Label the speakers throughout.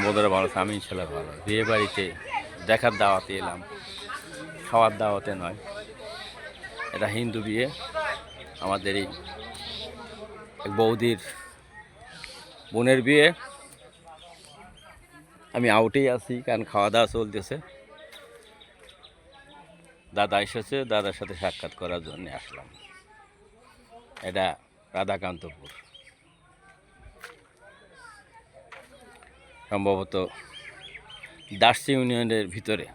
Speaker 1: বন্ধুরা ভালো আছে, আমি ইনশাল্লাহ ভালো। বিয়ে বাড়িতে দেখার দাওয়াতে এলাম, খাওয়ার দাওয়াতে নয়। এটা হিন্দু বিয়ে। আমাদের এই এক বৌদির বোনের বিয়ে। আমি আউটেই আছি, কারণ খাওয়া দাওয়া চলতেছে। দাদা এসেছে, দাদার সাথে সাক্ষাৎ করার জন্য আসলাম। এটা রাধাকান্তপুর, সম্ভবত দাসী ইউনিয়নের ভিতরে,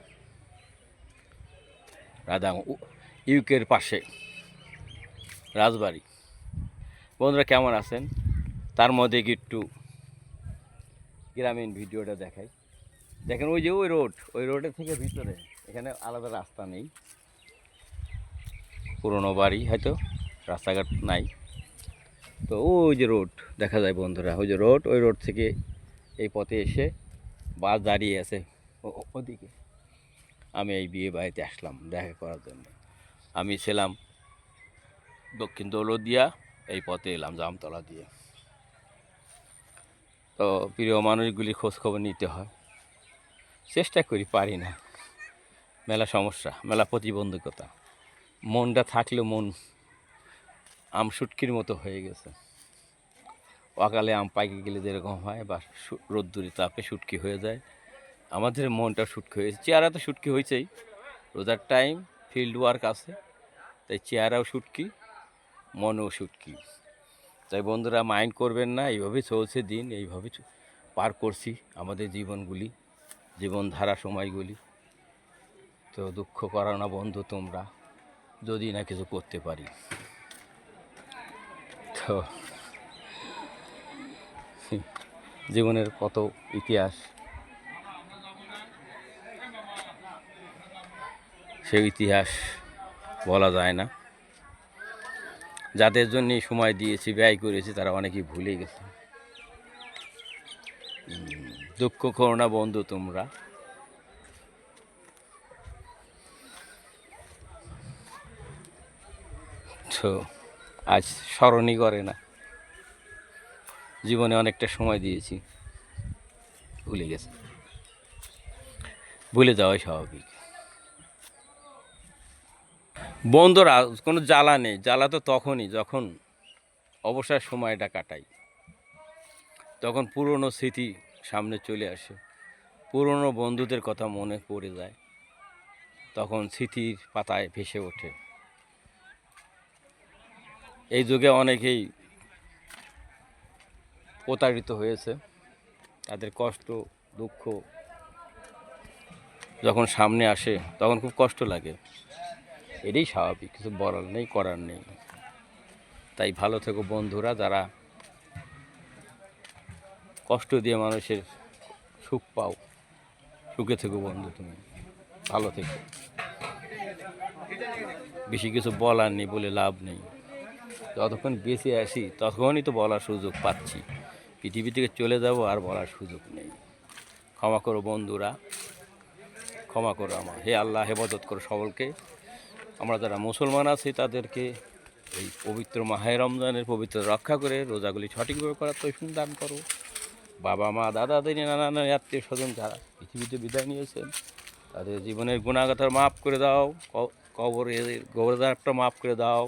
Speaker 1: রাধা ইউকের পাশে রাজবাড়ি। বন্ধুরা কেমন আছেন? তার মধ্যে একটু গ্রামীণ ভিডিওটা দেখাই। দেখেন ওই যে ওই রোডের থেকে ভিতরে, এখানে আলাদা রাস্তা নেই, পুরনো বাড়ি, হয়তো রাস্তাঘাট নাই। তো ওই যে রোড দেখা যায় বন্ধুরা, ওই যে রোড, ওই রোড থেকে এই পথে এসে বাস দাঁড়িয়ে আছে ওদিকে। আমি এই বিয়ে বাড়িতে আসলাম দেখা করার জন্য। আমি ছিলাম দক্ষিণ দৌলতদিয়া, এই পথে এলাম জামতলা দিয়ে। তো প্রিয় মানুষগুলি খোঁজখবর নিতে হয়, চেষ্টা করি, পারি না। মেলা সমস্যা, মেলা প্রতিবন্ধকতা। মনটা থাকলেও মন আম শুটকির মতো হয়ে গেছে। অকালে আম পাইকে গেলে যেরকম হয়, বা রোদ্দুরি তাপে শুটকি হয়ে যায়, আমাদের মনটা শুটকি হয়েছে। চেহারা তো শুটকি হয়েছেই, রোজার টাইম, ফিল্ড ওয়ার্ক আছে, তাই চেহারাও শুটকি, মনও শুটকি। তাই বন্ধুরা মাইন্ড করবেন না, এইভাবেই চলছে দিন, এইভাবে পার করছি আমাদের জীবনগুলি, জীবনধারা সময়গুলি। তো দুঃখ করো না বন্ধু তোমরা, যদি না কিছু করতে পারি। তো জীবনের কত ইতিহাস, সেই ইতিহাস বলা যায় না। যাদের জন্য সময় দিয়েছি, ব্যয় করেছি, তারা অনেকেই ভুলে গেছে। দুঃখ করো না বন্ধু তোমরা। তো আজ স্মরণই করে না, জীবনে অনেকটা সময় দিয়েছি, ভুলে গেছে। ভুলে যাওয়াই স্বাভাবিক। বন্ধুরা কোনো জ্বালা নেই, জ্বালা তো তখনই যখন অবসর সময়টা কাটাই, তখন পুরনো স্মৃতি সামনে চলে আসে, পুরনো বন্ধুদের কথা মনে পড়ে যায়, তখন স্মৃতির পাতায় ভেসে ওঠে। এই যুগে অনেকেই প্রতারিত হয়েছে, তাদের কষ্ট দুঃখ যখন সামনে আসে তখন খুব কষ্ট লাগে। এটাই স্বাভাবিক, কিছু বলার নেই, করার নেই। তাই ভালো থেকো বন্ধুরা, যারা কষ্ট দিয়ে মানুষের সুখ পাও, সুখে থেকো বন্ধু, তুমি ভালো থেকো। বেশি কিছু বলার নেই, বলে লাভ নেই। যতক্ষণ বেঁচে আসি ততক্ষণই তো বলার সুযোগ পাচ্ছি, পৃথিবী থেকে চলে যাব আর বলার সুযোগ নেই। ক্ষমা করো বন্ধুরা, ক্ষমা করো আমার। হে আল্লাহ, হেফাজত করো সকলকে। আমরা যারা মুসলমান আছি তাদেরকে এই পবিত্র মাহে রমজানের পবিত্র রক্ষা করে রোজাগুলি সঠিকভাবে করার তৌফিক দান করো। বাবা মা দাদা দিদি নানা নানি আত্মীয় স্বজন যারা পৃথিবীতে বিদায় নিয়েছেন, তাদের জীবনের গুণাগাথার মাফ করে দাও, কবরদারটা মাফ করে দাও,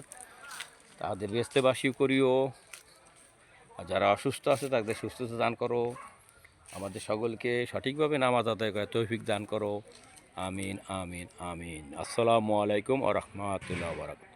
Speaker 1: তাদের বেস্তেবাসী করিও। আর যারা অসুস্থ আছে তাদের সুস্থতা দান করো। আমাদের সকলকে সঠিকভাবে নামাজ আদায় করে তৌফিক দান করো। আমিন আমিন আমিন। আসসালামু আলাইকুম ওয়া রাহমাতুল্লাহি ওয়া বারাকাতুহু।